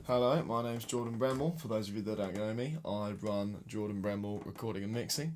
Hello, my name's Jordan Bremble. For those of you that don't know me, I run Jordan Bremble Recording and Mixing.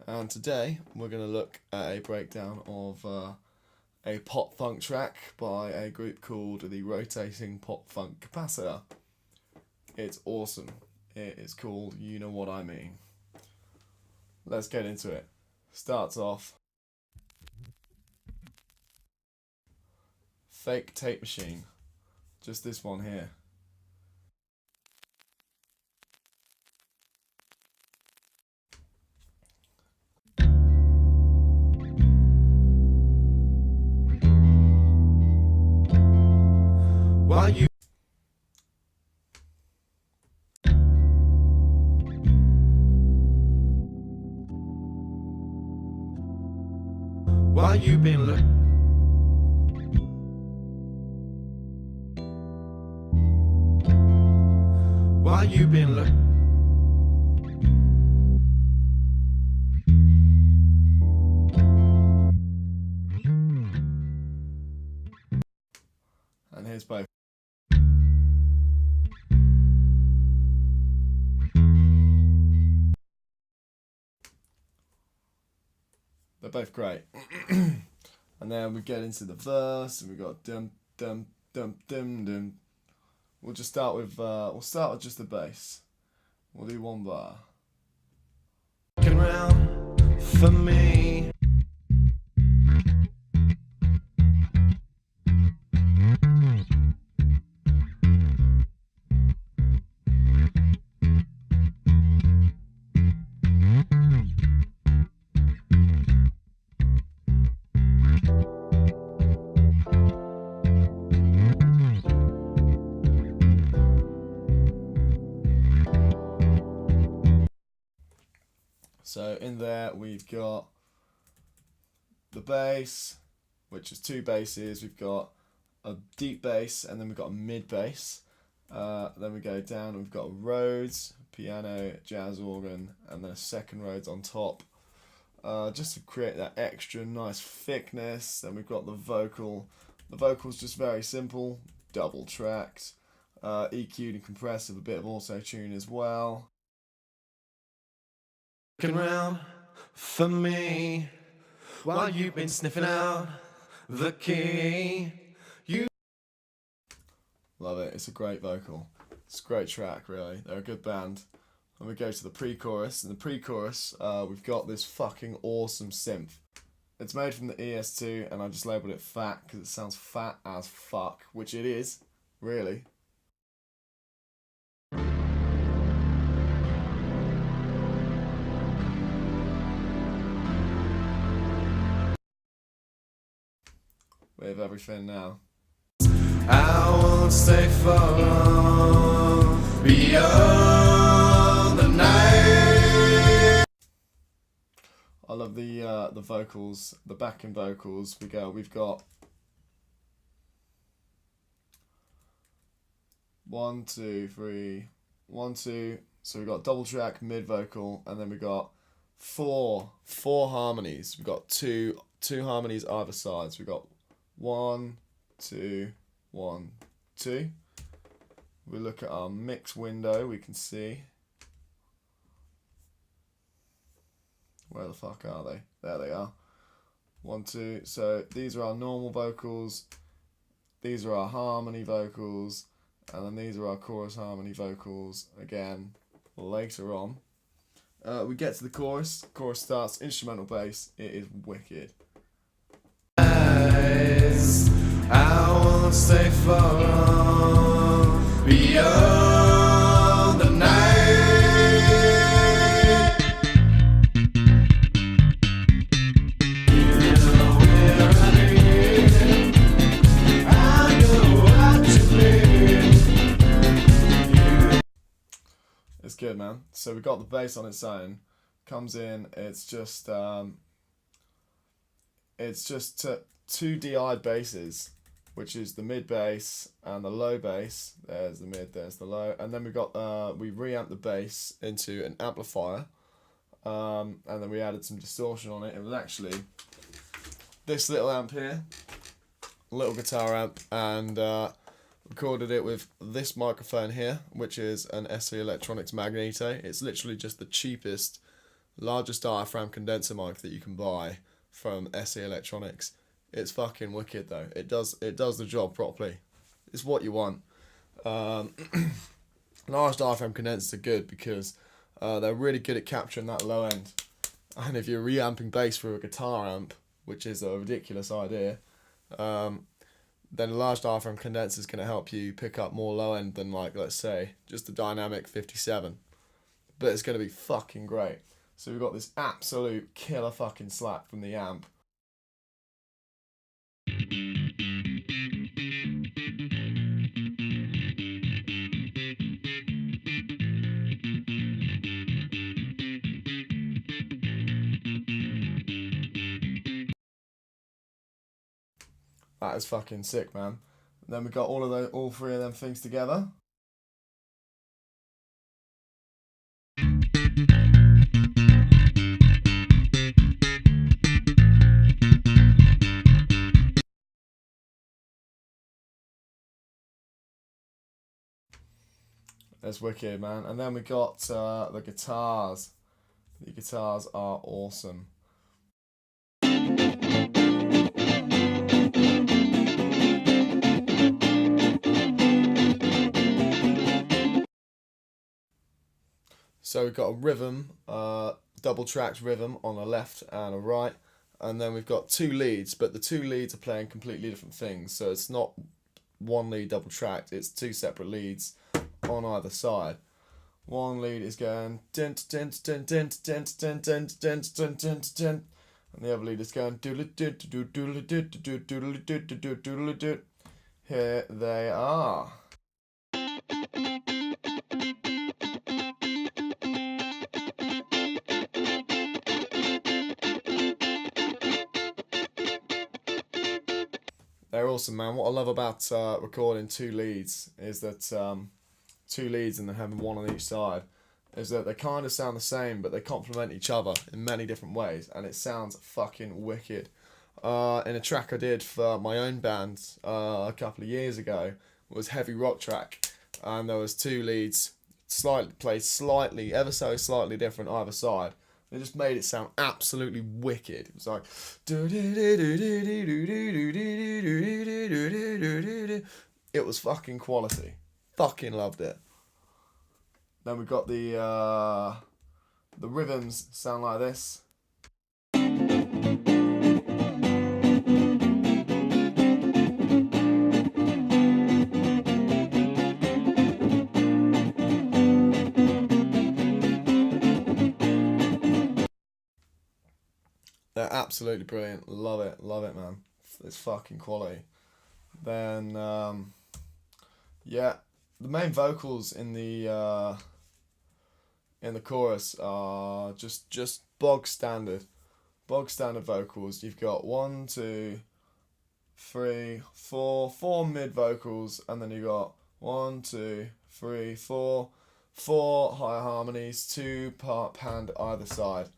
And today we're going to look at a breakdown of a pop funk track by a group called the Rotating Pop Funk Capacitor. It's awesome. It is called You Know What I Mean. Let's get into it. Starts off Fake Tape Machine. Just this one here. Why you been Why you been And here's both. They're both great. And then we get into the verse, and we got dum dum dum dum dum. We'll just start with just the bass. We'll do one bar. Looking round for me. So in there we've got the bass, which is two basses. We've got a deep bass and then we've got a mid bass. Then we go down and we've got Rhodes, piano, jazz organ, and then a second Rhodes on top. Just to create that extra nice thickness. Then we've got the vocal. The vocal's just very simple, double tracked, EQ'd and compressed with a bit of auto tune as well. Looking round for me while you've been sniffing out the key. You love it. It's a great vocal. It's a great track, really. They're a good band. And we go to the pre-chorus. In the pre-chorus, we've got this fucking awesome synth. It's made from the ES2, and I just labelled it fat because it sounds fat as fuck, which it is, really. With everything now. I won't stay for long beyond the night. I love the vocals, the backing vocals. We've got 1, 2, 3, 1, 2. So we've got double track, mid vocal, and then we got four harmonies. We've got two harmonies either side. So we've got 1, 2, 1, 2. We look at our mix window, we can see. Where the fuck are they? There they are. 1, 2. So these are our normal vocals. These are our harmony vocals. And then these are our chorus harmony vocals. Again, later on. We get to the chorus. Chorus starts, instrumental bass. It is wicked. I won't stay for long beyond the night. You know where I am. I know what you mean. It's good, man. So we got the bass on its own. Comes in. It's just two DI basses, which is the mid bass and the low bass. There's the mid, there's the low, and then we got we reamped the bass into an amplifier, and then we added some distortion on it. It was actually this little amp here, little guitar amp, and recorded it with this microphone here, which is an SE Electronics Magneto. It's literally just the cheapest, largest diaphragm condenser mic that you can buy from SE Electronics. It's fucking wicked though. It does the job properly. It's what you want. Large diaphragm condensers are good because they're really good at capturing that low end. And if you're reamping bass through a guitar amp, which is a ridiculous idea, then a large diaphragm condenser is going to help you pick up more low end than, like, let's say, just a dynamic 57. But it's going to be fucking great. So we've got this absolute killer fucking slap from the amp. That is fucking sick, man. And then we got all three of them things together. That's wicked, man. And then we got the guitars. The guitars are awesome. So we've got a rhythm, double tracked rhythm on a left and a right, and then we've got two leads, but the two leads are playing completely different things. So it's not one lead double tracked, it's two separate leads on either side. One lead is going dent dent dent dent dent dent dent dent dent dent dent, and the other lead is going doodle doodle doodle doodle doodle doodle doodle doodle. Here they are. They're awesome, man. What I love about recording two leads is that two leads and then having one on each side is that they kind of sound the same, but they complement each other in many different ways, and it sounds fucking wicked. In a track I did for my own band a couple of years ago, it was heavy rock track, and there was two leads played ever so slightly different either side. It just made it sound absolutely wicked. It was like, it was fucking quality. Fucking loved it. Then we got the rhythms sound like this. They're absolutely brilliant. Love it, man. It's fucking quality. Then, yeah, the main vocals in the chorus are just bog standard vocals. You've got 1, 2, 3, 4 mid vocals, and then you've got 1, 2, 3, 4 higher harmonies, 2 part hand either side.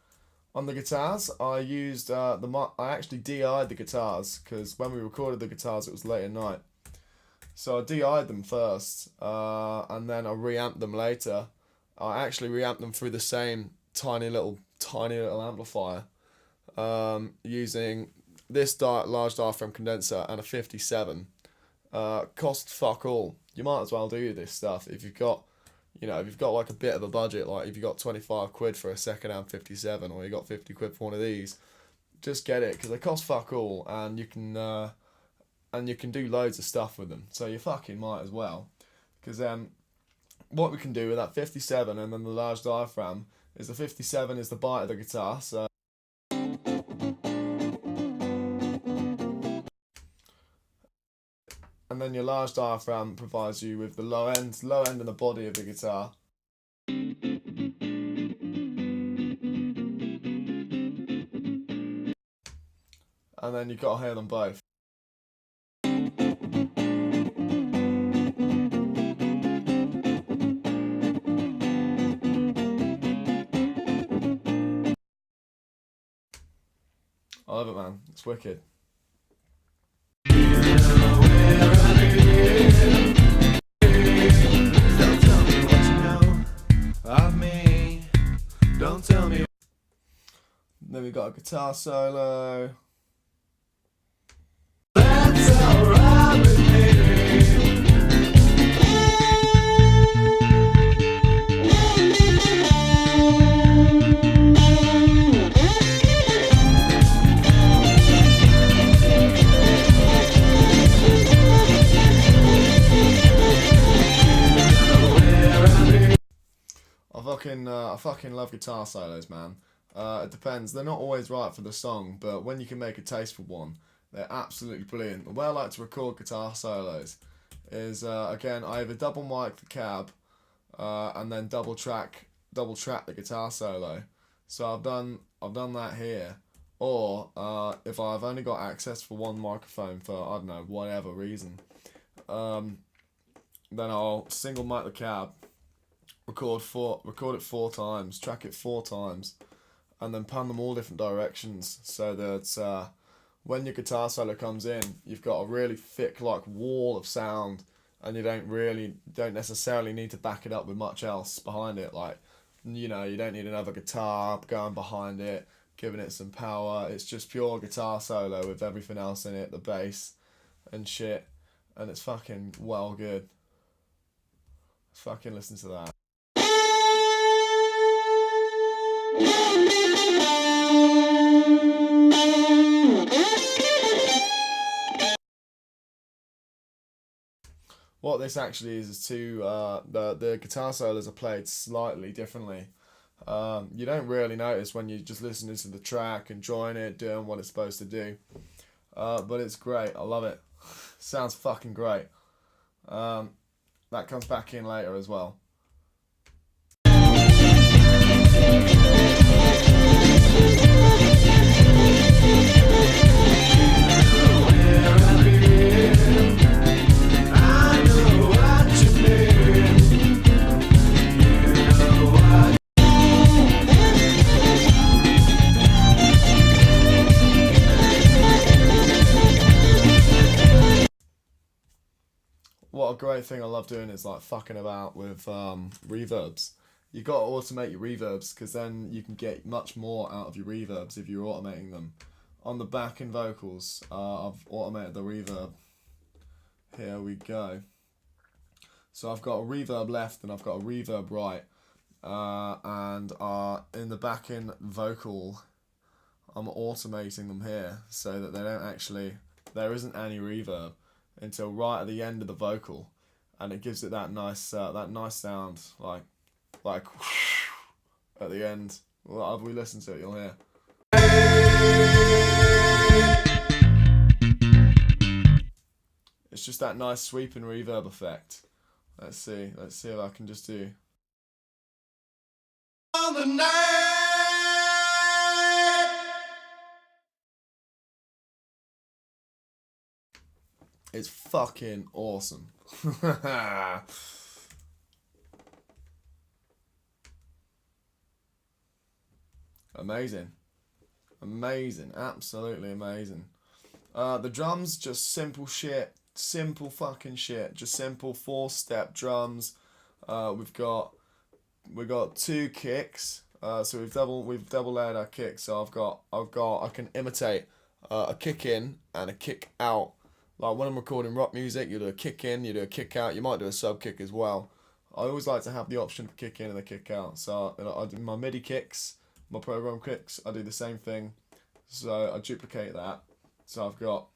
On the guitars, I used I actually DI'd the guitars, because when we recorded the guitars it was late at night. So I DI'd them first, and then I reamped them later. I actually reamped them through the same tiny little amplifier, using this large diaphragm condenser and a 57. Cost fuck all. You might as well do this stuff if you've got, if you've got like a bit of a budget, like if you've got 25 quid for a second-hand 57, or you got 50 quid for one of these, just get it, because they cost fuck all, and you can do loads of stuff with them. So you fucking might as well, because what we can do with that 57 and then the large diaphragm is the 57 is the bite of the guitar, so and then your large diaphragm provides you with the low end in the body of the guitar. And then you've got to hear them both. I love it, man. It's wicked. got a guitar solo. That's alright with me. I fucking love guitar solos, man. It depends. They're not always right for the song, but when you can make a taste for one, they're absolutely brilliant. The way I like to record guitar solos is again I either double mic the cab and then double track the guitar solo. So I've done that here. Or if I've only got access for one microphone for I don't know whatever reason, then I'll single mic the cab, record it 4 times, track it 4 times, and then pan them all different directions so that when your guitar solo comes in, you've got a really thick like wall of sound, and you don't necessarily need to back it up with much else behind it. Like, you know, you don't need another guitar going behind it, giving it some power. It's just pure guitar solo with everything else in it, the bass and shit, and it's fucking well good. Let's fucking listen to that. What this actually is the guitar solos are played slightly differently. You don't really notice when you're just listening to the track, enjoying it, doing what it's supposed to do. But it's great. I love it. Sounds fucking great. That comes back in later as well. What a great thing I love doing is like fucking about with reverbs. You've got to automate your reverbs because then you can get much more out of your reverbs if you're automating them. On the backing vocals, I've automated the reverb. Here we go. So I've got a reverb left and I've got a reverb right. And in the backing vocal, I'm automating them here so that there isn't any reverb until right at the end of the vocal, and it gives it that nice sound like at the end. Well, if we listen to it, you'll hear. It's just that nice sweeping reverb effect. Let's see if I can just do. On the night. It's fucking awesome. Amazing. Amazing. Absolutely amazing. The drums, just simple shit. Simple fucking shit. Just simple 4-step drums. We've got 2 kicks. So we've double layered our kicks. So I can imitate a kick in and a kick out. Like when I'm recording rock music, you do a kick in, you do a kick out, you might do a sub kick as well. I always like to have the option for kick in and a kick out. So I do my MIDI kicks, my program kicks, I do the same thing. So I duplicate that. So I've got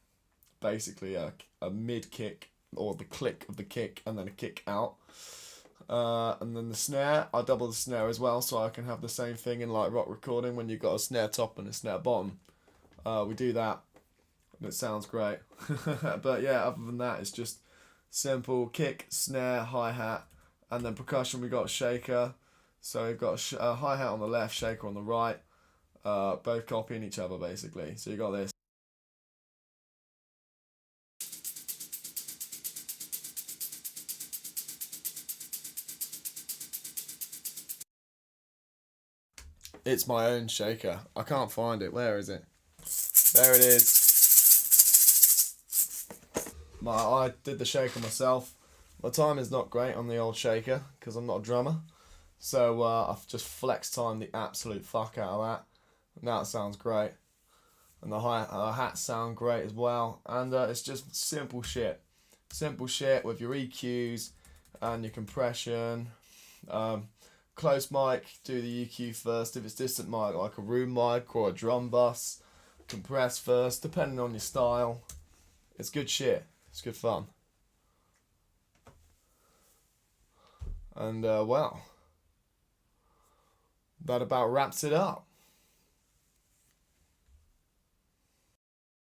basically a mid kick, or the click of the kick, and then a kick out. And then the snare, I double the snare as well, so I can have the same thing in like rock recording when you've got a snare top and a snare bottom. We do that. It sounds great. But yeah, other than that, it's just simple kick, snare, hi-hat, and then percussion. We got a shaker. So we've got a hi-hat on the left, shaker on the right, both copying each other basically. So you got this. It's my own shaker. I can't find it. Where is it? There it is. I did the shaker myself. My time is not great on the old shaker because I'm not a drummer. So I've just flex timed the absolute fuck out of that. And that sounds great. And the hats sound great as well. And it's just simple shit. Simple shit with your EQs and your compression. Close mic, do the EQ first. If it's distant mic, like a room mic or a drum bus, compress first, depending on your style. It's good shit. It's good fun. And well, that about wraps it up.